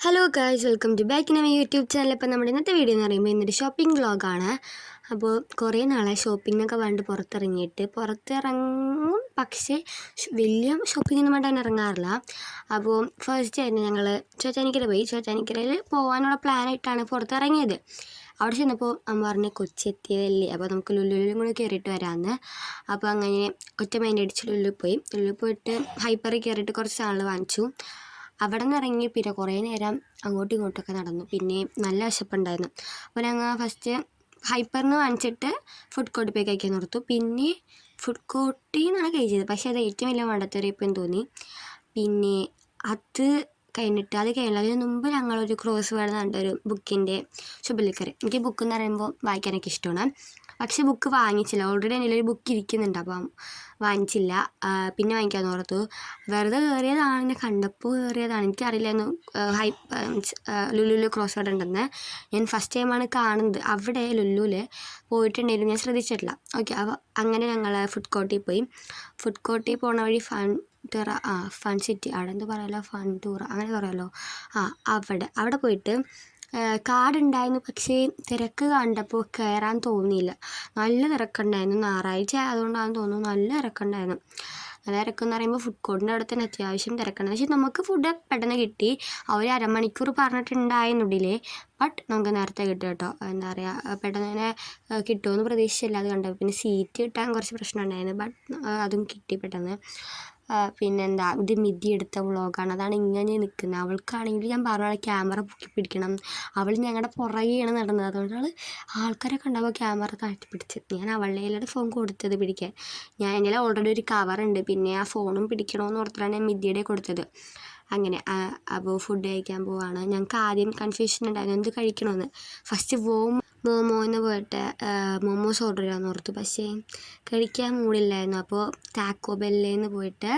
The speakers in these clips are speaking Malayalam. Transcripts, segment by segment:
Hello guys, welcome to back നമ്മുടെ യൂട്യൂബ് ചാനൽ. ഇപ്പോൾ നമ്മുടെ ഇന്നത്തെ വീഡിയോ എന്ന് പറയുമ്പോൾ ഇന്നൊരു ഷോപ്പിംഗ് വ്ളോഗാണ്. അപ്പോൾ കുറേ നാളെ ഷോപ്പിങ്ങിനൊക്കെ വേണ്ടി പുറത്തിറങ്ങും, പക്ഷേ വലിയ ഷോപ്പിങ്ങൊന്നും വേണ്ടാൻ ഇറങ്ങാറില്ല. അപ്പോൾ ഫസ്റ്റ് ആയിരുന്നു ഞങ്ങൾ ചോറ്റാനിക്കര പോയി. ചോറ്റാനിക്കരയിൽ പോകാനുള്ള പ്ലാനായിട്ടാണ് പുറത്തിറങ്ങിയത്. അവിടെ ചെന്നപ്പോൾ അമ്മ പറഞ്ഞ് കൊച്ചി എത്തിയതല്ലേ, അപ്പോൾ നമുക്ക് ലുലുവിലും കൂടെ കയറിയിട്ട് വരാമെന്ന്. അപ്പോൾ അങ്ങനെ ഒറ്റ മൈൻഡ് അടിച്ച് ലുലു പോയിട്ട് ഹൈപ്പറിൽ കയറിയിട്ട് കുറച്ച് സാധനങ്ങൾ വാങ്ങിച്ചു. അവിടെ നിന്ന് ഇറങ്ങി പിന്നെ കുറേ നേരം അങ്ങോട്ടും ഇങ്ങോട്ടൊക്കെ നടന്നു. പിന്നെ നല്ല വിശപ്പുണ്ടായിരുന്നു. അപ്പോൾ ഞങ്ങൾ ഫസ്റ്റ് ഹൈപ്പറിൽ നിന്ന് വാങ്ങിച്ചിട്ട് ഫുഡ് കോർട്ടിൽ പോയി കഴിക്കാൻ ഓർത്തു. പിന്നെ ഫുഡ് കോർട്ടിൽ നിന്നാണ് കഴിച്ചത്, പക്ഷേ അത് ഏറ്റവും വലിയ മണ്ടത്തരയിപ്പം തോന്നി. പിന്നെ അത് കഴിഞ്ഞില്ല, അതിന് മുമ്പ് ഞങ്ങളൊരു ക്രോസ് വേർഡ് കണ്ടൊരു ബുക്കിൻ്റെ ഷോപ്പിൽ കയറി. എനിക്ക് ബുക്ക് എന്ന് പറയുമ്പോൾ വായിക്കാനൊക്കെ ഇഷ്ടമാണ്, പക്ഷേ ബുക്ക് വാങ്ങിച്ചില്ല. ഓൾറെഡി എൻ്റെ ഒരു ബുക്ക് ഇരിക്കുന്നുണ്ട്, അപ്പം വാങ്ങിച്ചില്ല. പിന്നെ വാങ്ങിക്കാമെന്ന് ഓർത്തു. വെറുതെ കയറിയതാണ്, കണ്ടപ്പോൾ കയറിയതാണ്. എനിക്കറിയില്ലായിരുന്നു ലുലുവിൽ ക്രോസ് വേർഡ് ഉണ്ടെന്ന്. ഞാൻ ഫസ്റ്റ് ടൈമാണ് കാണുന്നത്. അവിടെ ലുലുവിൽ പോയിട്ടുണ്ടെങ്കിലും ഞാൻ ശ്രദ്ധിച്ചിട്ടില്ല. ഓക്കെ, അപ്പോൾ അങ്ങനെ ഞങ്ങൾ ഫുഡ് കോർട്ടിൽ പോയി. ഫുഡ് കോർട്ടിൽ പോണ വഴി ഫൺ സിറ്റി, അവിടെ എന്താ പറയുമല്ലോ, ഫൺ ടൂർ അങ്ങനെ പറയുമല്ലോ. അവിടെ പോയിട്ട് കാർഡുണ്ടായിരുന്നു, പക്ഷേ തിരക്ക് കണ്ടപ്പോൾ കയറാൻ തോന്നിയില്ല. നല്ല തിരക്കുണ്ടായിരുന്നു. ഞായറാഴ്ച ആയതുകൊണ്ടാണെന്ന് തോന്നുന്നു. നല്ല തിരക്കുണ്ടായിരുന്നു. നല്ല തിരക്കെന്ന് പറയുമ്പോൾ ഫുഡ് കോർട്ടിൻ്റെ അവിടെ തന്നെ അത്യാവശ്യം തിരക്കുണ്ട്. പക്ഷേ നമുക്ക് ഫുഡ് പെട്ടെന്ന് കിട്ടി. അവർ അരമണിക്കൂർ പറഞ്ഞിട്ടുണ്ടായിരുന്നുള്ളിലേ, ബട്ട് നമുക്ക് നേരത്തെ കിട്ടും കേട്ടോ. എന്താ പറയുക, പെട്ടെന്ന് തന്നെ കിട്ടുമെന്ന് പ്രതീക്ഷിച്ചില്ല. അത് കണ്ടപ്പോൾ പിന്നെ സീറ്റ് കിട്ടാൻ കുറച്ച് പ്രശ്നം ഉണ്ടായിരുന്നു, ബട്ട് അതും കിട്ടി പെട്ടെന്ന്. പിന്നെന്താ, ഇത് മിതി എടുത്ത വ്ളോഗാണ്. അതാണ് ഇങ്ങനെ നിൽക്കുന്നത്. അവൾക്കാണെങ്കിൽ ഞാൻ പറഞ്ഞ ക്യാമറ പൊക്കി പിടിക്കണം. അവൾ ഞങ്ങളുടെ പുറകെയാണ് നടന്നത്. അതുകൊണ്ടാണ് ആൾക്കാരൊക്കെ ഉണ്ടാവുക ക്യാമറ താഴ്ത്തി പിടിച്ച്. ഞാൻ അവളുടെ കയ്യിലാണ് ഫോൺ കൊടുത്തത് പിടിക്കാൻ. എൻ്റെ ഓൾറെഡി ഒരു കവറുണ്ട്, പിന്നെ ആ ഫോണും പിടിക്കണമെന്ന് ഓർത്തിട്ടാണ് ഞാൻ മിതിയുടെ കൊടുത്തത്. അങ്ങനെ അപ്പോൾ ഫുഡ് കഴിക്കാൻ പോവാണ്. ഞങ്ങൾക്ക് ആദ്യം കൺഫ്യൂഷൻ ഉണ്ടായിരുന്നു എന്ത് കഴിക്കണമെന്ന്. ഫസ്റ്റ് മോമോ എന്ന് പോയിട്ട് മോമോസ് ഓർഡർ ചെയ്യാമെന്ന് ഓർത്തു, പക്ഷേ കഴിക്കാൻ മൂടില്ലായിരുന്നു. അപ്പോൾ ടാക്കോ ബെല്ലേന്ന് പോയിട്ട്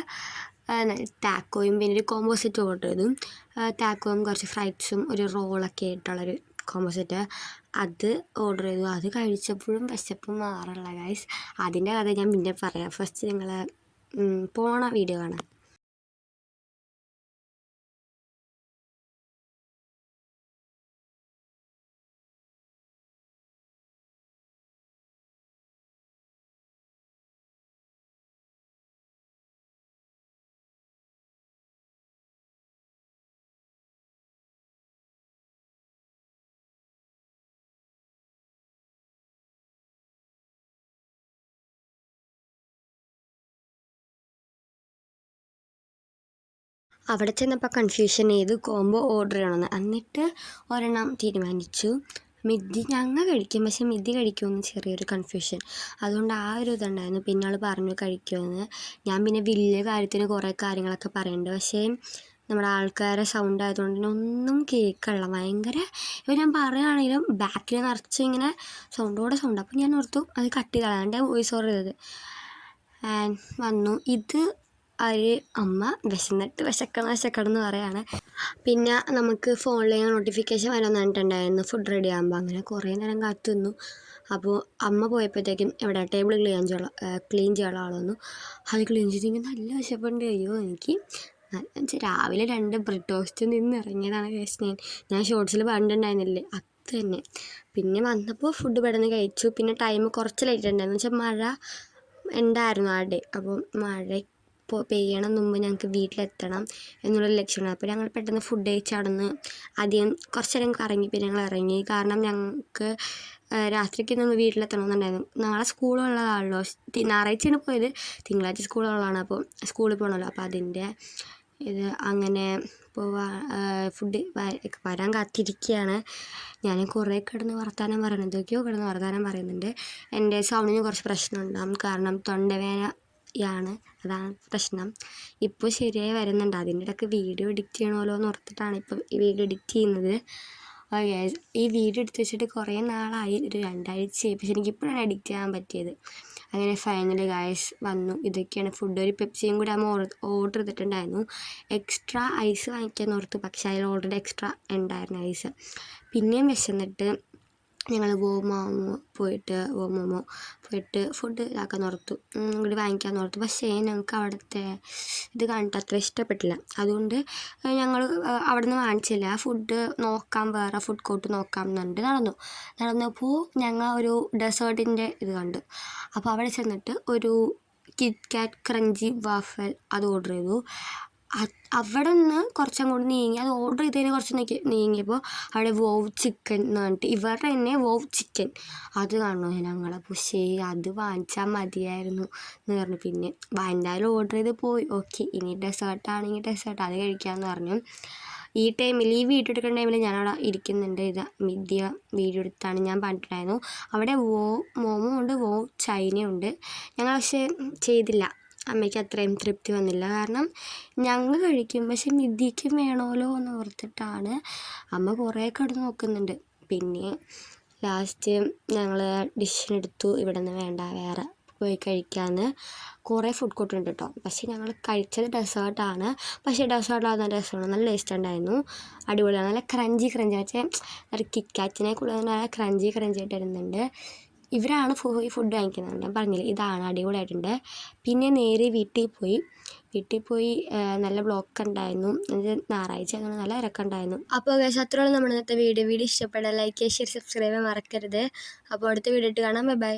ടാക്കോയും പിന്നെ ഒരു കോംബോ സെറ്റ് ഓർഡർ ചെയ്തു. ടാക്കോയും കുറച്ച് ഫ്രൈഡ്സും ഒരു റോളൊക്കെ ആയിട്ടുള്ളൊരു കോംബോ സെറ്റ്, അത് ഓർഡർ ചെയ്തു. അത് കഴിച്ചപ്പോഴും വിശപ്പും മാറില്ല ഗൈസ്. അതിൻ്റെ കഥ ഞാൻ പിന്നെ പറയാം. ഫസ്റ്റ് നിങ്ങൾ പോണ വീഡിയോ കാണാം. അവിടെ ചെന്നപ്പോൾ കൺഫ്യൂഷൻ ചെയ്ത് കോംബോ ഓർഡർ ചെയ്യണമെന്ന്. എന്നിട്ട് ഒരെണ്ണം തീരുമാനിച്ചു. മിതി ഞങ്ങൾ കഴിക്കും, പക്ഷേ മിതി കഴിക്കുമെന്ന് ചെറിയൊരു കൺഫ്യൂഷൻ. അതുകൊണ്ട് ആ ഒരു ഇതുണ്ടായിരുന്നു. പിന്നെ ആൾ പറഞ്ഞു കഴിക്കുമെന്ന്. ഞാൻ പിന്നെ വലിയ കാര്യത്തിന് കുറേ കാര്യങ്ങളൊക്കെ പറയുന്നുണ്ട്, പക്ഷേ നമ്മുടെ ആൾക്കാരെ സൗണ്ട് ആയതുകൊണ്ട് തന്നെ ഒന്നും കേൾക്കണില്ല. ഭയങ്കര ഇപ്പോൾ ഞാൻ പറയുകയാണെങ്കിലും ബാക്കിൽ നിറച്ച് ഇങ്ങനെ സൗണ്ട്. അപ്പോൾ ഞാൻ ഓർത്തു അത് കട്ട് ചെയ്താണ്ട് വോയിസ് ഓവർ ചെയ്തത്. ആൻഡ് വന്നു ഇത് അമ്മ വിശക്കണം പറയാണ്. പിന്നെ നമുക്ക് ഫോണിലേക്ക് നോട്ടിഫിക്കേഷൻ വരാൻ പറഞ്ഞിട്ടുണ്ടായിരുന്നു ഫുഡ് റെഡി ആകുമ്പോൾ. അങ്ങനെ കുറേ നേരം കാത്തു നിന്നു. അപ്പോൾ അമ്മ പോയപ്പോഴത്തേക്കും ഇവിടെ ടേബിൾ ക്ലീൻ ചെയ്യാനുള്ള ആൾ വന്നു. അത് ക്ലീൻ ചെയ്തെങ്കിൽ നല്ല വിശപ്പുണ്ട്. അയ്യോ, എനിക്ക് രാവിലെ 2 ബ്രെഡ് ടോസ്റ്റ് നിന്ന് ഇറങ്ങിയതാണ് കേസ്. ഞാൻ ഷോർട്സിൽ പറഞ്ഞിട്ടുണ്ടായിരുന്നില്ലേ, അത് തന്നെ. പിന്നെ വന്നപ്പോൾ ഫുഡ് പെട്ടെന്ന് കഴിച്ചു. പിന്നെ ടൈം കുറച്ച് ലേറ്റ് ഉണ്ടായിരുന്നു, വെച്ചാൽ മഴ ഉണ്ടായിരുന്നു ആ ഡേ. അപ്പോൾ മഴ പെയ്യണം മുമ്പ് ഞങ്ങൾക്ക് വീട്ടിലെത്തണം എന്നുള്ളൊരു ലക്ഷ്യമാണ്. അപ്പോൾ ഞങ്ങൾ പെട്ടെന്ന് ഫുഡ് കഴിച്ച് അവിടെ നിന്ന് ആദ്യം കുറച്ച് നേരം കറങ്ങി. പിന്നെ ഞങ്ങൾ ഇറങ്ങി, കാരണം ഞങ്ങൾക്ക് രാത്രിക്ക് നമ്മൾ വീട്ടിലെത്തണമെന്നുണ്ടായിരുന്നു. നാളെ സ്കൂളുള്ളതാണല്ലോ. ഞായറാഴ്ചയാണ് പോയത്, തിങ്കളാഴ്ച സ്കൂളുള്ളതാണ്. അപ്പോൾ സ്കൂളിൽ പോകണമല്ലോ. അപ്പോൾ അതിൻ്റെ ഇത് അങ്ങനെ ഫുഡ് വരാൻ കാത്തിരിക്കുകയാണ്. ഞാൻ കുറേ കിടന്ന് വർത്താനം പറയണം, എന്തൊക്കെയോ കിടന്ന് വർത്താനം പറയുന്നുണ്ട്. എൻ്റെ സൗണ്ടിന് കുറച്ച് പ്രശ്നമുണ്ടാകും, കാരണം തൊണ്ടവേദനയാണ്, അതാണ് പ്രശ്നം. ഇപ്പോൾ ശരിയായി വരുന്നുണ്ട്. അതിൻ്റെ ഇടയ്ക്ക് വീഡിയോ എഡിറ്റ് ചെയ്യണമല്ലോ എന്ന് ഓർത്തിട്ടാണ് ഇപ്പോൾ ഈ വീഡിയോ എഡിറ്റ് ചെയ്യുന്നത്. ഈ വീഡിയോ എടുത്ത് വെച്ചിട്ട് കുറേ നാളായി, ഒരു 2 ആഴ്ചയായി, പക്ഷെ എനിക്കിപ്പോഴാണ് എഡിറ്റ് ചെയ്യാൻ പറ്റിയത്. അങ്ങനെ ഫൈനലി ഗായ്സ് വന്നു. ഇതൊക്കെയാണ് ഫുഡ്. ഒരു പെപ്സിയും കൂടി ഓർഡർ ചെയ്തിട്ടുണ്ടായിരുന്നു. എക്സ്ട്രാ ഐസ് വാങ്ങിക്കാൻ ഓർത്തു, പക്ഷേ അതിൽ ഓൾറെഡി എക്സ്ട്രാ ഉണ്ടായിരുന്നു ഐസ്. പിന്നെയും വിശന്നിട്ട് ഞങ്ങൾ മോമോ പോയിട്ട് ഫുഡ് ഇതാക്കാൻ ഓർത്തു, ഇങ്ങോട്ട് വാങ്ങിക്കാൻ ഓർത്തു. പക്ഷേ ഞങ്ങൾക്ക് അവിടുത്തെ ഇത് കണ്ടിട്ട് അത്ര ഇഷ്ടപ്പെട്ടില്ല. അതുകൊണ്ട് ഞങ്ങൾ അവിടെ നിന്ന് വാങ്ങിച്ചില്ല. ഫുഡ് നോക്കാം, വേറെ ഫുഡ് കോർട്ട് നോക്കാം എന്നുണ്ട് നടന്നപ്പോൾ ഞങ്ങൾ ഒരു ഡെസേർട്ടിൻ്റെ ഇത് കണ്ടു. അപ്പോൾ അവിടെ ചെന്നിട്ട് ഒരു കിറ്റ് കാറ്റ് ക്രഞ്ചി വാഫൽ അത് ഓർഡർ ചെയ്തു. അവിടെ നിന്ന് കുറച്ചങ്ങോട്ട് നീങ്ങി, അത് ഓർഡർ ചെയ്തതിന് കുറച്ച് നീങ്ങിയപ്പോൾ അവിടെ വോവ് ചിക്കൻ എന്ന് പറഞ്ഞിട്ട് ഇവരുടെ തന്നെ വോവ് ചിക്കൻ അത് കാണുന്നു ഞങ്ങൾ. പക്ഷേ അത് വാങ്ങിച്ചാൽ മതിയായിരുന്നു എന്ന് പറഞ്ഞു. പിന്നെ എന്തായാലും ഓർഡർ ചെയ്ത് പോയി. ഓക്കെ, ഇനി ഡെസേർട്ടാണെങ്കിൽ ഡെസേർട്ട് അത് കഴിക്കാമെന്ന് പറഞ്ഞു. ഈ ടൈമിൽ ഈ വീഡിയോ എടുക്കുന്ന ടൈമിൽ ഞാനവിടെ ഇരിക്കുന്നുണ്ട്. വീഡിയോ എടുത്താണ് ഞാൻ പറഞ്ഞിട്ടുണ്ടായിരുന്നു. അവിടെ മോമോ ഉണ്ട്, ചൈനയുണ്ട്. ഞങ്ങൾ പക്ഷേ ചെയ്തില്ല. അമ്മയ്ക്ക് അത്രയും തൃപ്തി വന്നില്ല. കാരണം ഞങ്ങൾ കഴിക്കും, പക്ഷെ മിതിക്കും വേണമല്ലോ എന്ന് ഓർത്തിട്ടാണ്. അമ്മ കുറേ കിടന്ന് നോക്കുന്നുണ്ട്. പിന്നെ ലാസ്റ്റ് ഞങ്ങൾ ഡിഷിനെടുത്തു. ഇവിടെ നിന്ന് വേണ്ട, വേറെ പോയി കഴിക്കാമെന്ന്. കുറേ ഫുഡ് കോർട്ട് ഉണ്ട് കേട്ടോ. പക്ഷേ ഞങ്ങൾ കഴിച്ചത് ഡെസേർട്ടാണ്. പക്ഷേ ഡെസേർട്ടാകുന്ന രസമാണ്, നല്ല ടേസ്റ്റ് ഉണ്ടായിരുന്നു, അടിപൊളിയാണ്. നല്ല ക്രഞ്ചി വെച്ചാൽ ഒരു കിറ്റ്കാറ്റിനെ കൂടുതൽ നല്ല ക്രഞ്ചി ആയിട്ട് വരുന്നുണ്ട്. ഇവരാണ് പോയി ഫുഡ് വാങ്ങിക്കുന്നത്. ഞാൻ പറഞ്ഞില്ലേ, ഇതാണ് അടിപൊളിയായിട്ടുണ്ട്. പിന്നെ നേരെ വീട്ടിൽ പോയി നല്ല ബ്ലോക്ക് ഉണ്ടായിരുന്നു. ഞായറാഴ്ച അങ്ങനെ നല്ല തിരക്കുണ്ടായിരുന്നു. അപ്പോൾ ഗൈസ്, അത്രയുള്ള നമ്മുടെ ഇന്നത്തെ വീഡിയോ ഇഷ്ടപ്പെടാൻ ലൈക്ക് ചെയ്യുക, ഷെയർ, സബ്സ്ക്രൈബ് ചെയ്യാൻ മറക്കരുത്. അപ്പോൾ അടുത്ത വീഡിയോ ഇട്ട് കാണാം. ബൈ.